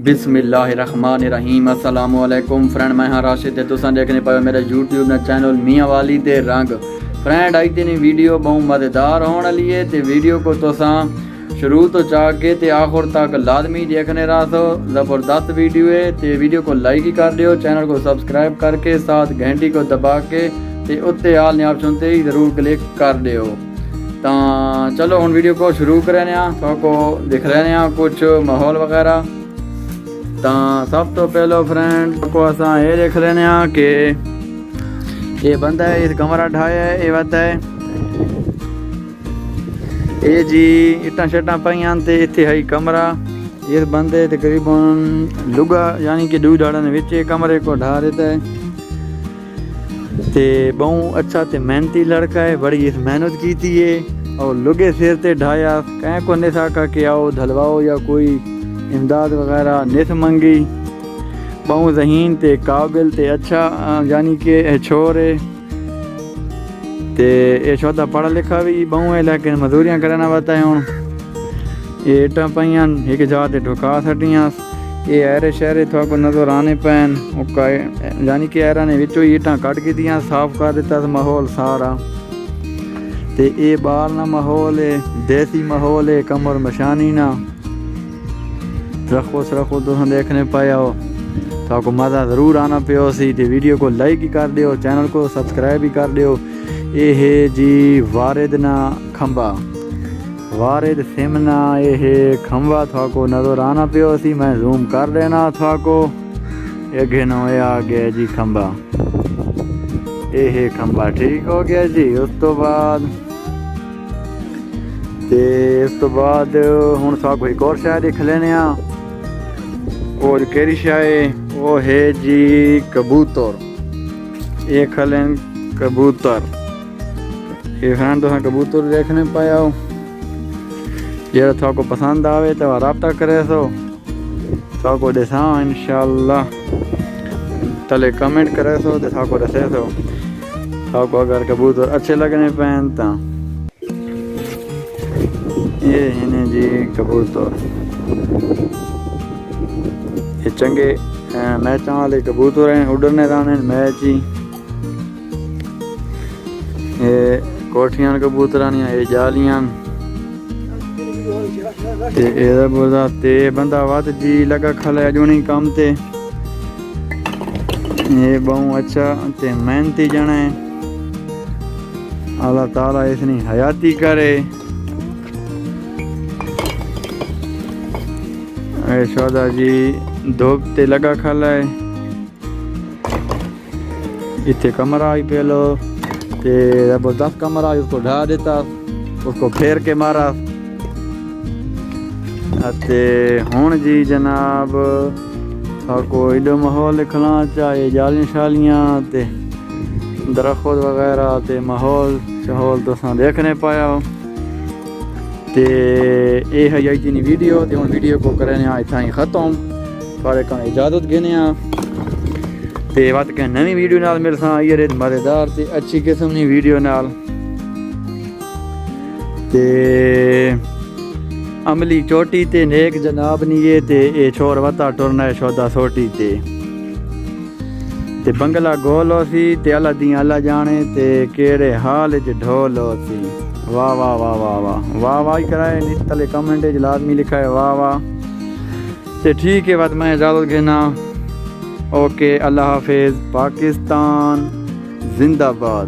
बिस्मिल्लाहिर्रहमानिर्रहीम। अस्सलाम वालेकुम फ्रेंड, मैं हाँ राशिद है। तुसां देखने पाए मेरा यूट्यूब ना चैनल मियाँ वाली दे रंग। फ्रेंड आई तेनी वीडियो बहुत मज़ेदार होने वाली है ते वीडियो को तुसां शुरू तो चाह के ते आखिर तक लाजमी देखने रहा सो। ज़बरदस्त वीडियो है ते वीडियो को लाइक ही कर दियो, चैनल को सब्सक्राइब करके साथ घंटी को दबा के ते उत्ते आल ने ऑप्शन ते ही ज़रूर क्लिक कर दियो। तो चलो हम वीडियो को शुरू करें तो दिख रहे हैं कुछ माहौल वगैरह। तो सब तो पहलो फ्रेंड को असा ये देख लेने कि ये बंदा है, इस कमरा ढाया है, ये बात है ये जी इट्टा शट्टा पाइयां ते इत्थे है कमरा। इस बंदे तकरीबन लुगा यानी कि दूध आड़न विच कमरे को ढा देता है ते बहु अच्छा ते मेहनती लड़का है, बड़ी इस मेहनत की थी है और लुगे सिर ते ढाया। कहीं को नहीं साका कि आओ धलवाओ या कोई इमदाद वगैरह निस मंगी। बहु जहीन ते काबिल ते अच्छा यानी कि छोर है ते ये छोटा पढ़ा लिखा भी बहु है, लेकिन मजदूरियाँ करना पता है। हूँ ये इट्टा पाइयां एक जगह ते ढुका छटियां, ये ऐरे शहरे थोड़ा को नजर आने पैन यानी कि ऐरा ने विचों ईटा कट के दियाँ साफ कर दिता माहौल सारा। ते ये बाहर ना माहौल है, देसी माहौल है, कमर मशानी ना रखो सरखो तुम देखने पाया हो तो आपको मज़ा ज़रूर आना पियो सी। ते वीडियो को लाइक ही कर दियो, चैनल को सब्सक्राइब ही कर दियो। ये है जी वारिद ना खंबा, वारिद सिमना ये है खंबा थोको नज़र आना पियो सी। मैं जूम कर देना थोको ये घिनो ये आ गया जी खंबा, ये है खंबा ठीक हो गया जी। उस तो बाद हुण थोको एक और शायद देख लेने और केरी शाय वो है जी कबूतर। ये खलें कबूतर, ये फ्रेंड तो कबूतर देखने पाया हो। ये थोको पसंद आवे तो राब्ता करे सो थोको दसा इंशाल्लाह, तले कमेंट करे सो तो थोको दसे सो। थोको अगर कबूतर अच्छे लगने पैन तो ये है जी कबूतर, ये चंगे मैच वाले कबूतर हैं, उड़ने दाने मैच ही। ये कोठियां कबूतर ये जालियां ते बंदा वत जी लगा खला जुनी कम ते। ये बहु अच्छा ते मेहनती जन है, अल्लाह ताला इसनी हयाती करे। शोदा जी धूप ते लगा खला है, इतने कमरा ही पहलो ते जबरदस्त कमरा उसको ढा देता, उसको फेर के मारा। ते हुण जी जनाब को एडो माहौल दिखना चाहिए, जालियां शालियां ते दरख्त वगैरह ते माहौल शहौल तुसां देखने पाया हो। ते ये है यही तीन वीडियो ते उन वीडियो को करने इतना ही ख़त्म पर इजाज़त गिने ते बात कह नवी वीडियो नाल मेरे साथ आई रहे मज़ेदार ते अच्छी किस्म की वीडियो नाल ते अमली चोटी ते नेक जनाब नहीं ते ये छोर वता टुरना है शौदा सोटी ते बंगला गोलो सी ते अल्लाह दी अल्लाह जाने ते केड़े हाल च ढोलो सी। वाह वाह वाह वाह वाह वाह वाह ही कराए तले कमेंट लाजमी लिखा है वाह वाह। तो ठीक है बात मैं इजाज़त घेना। ओके अल्लाह हाफिज़, पाकिस्तान जिंदाबाद।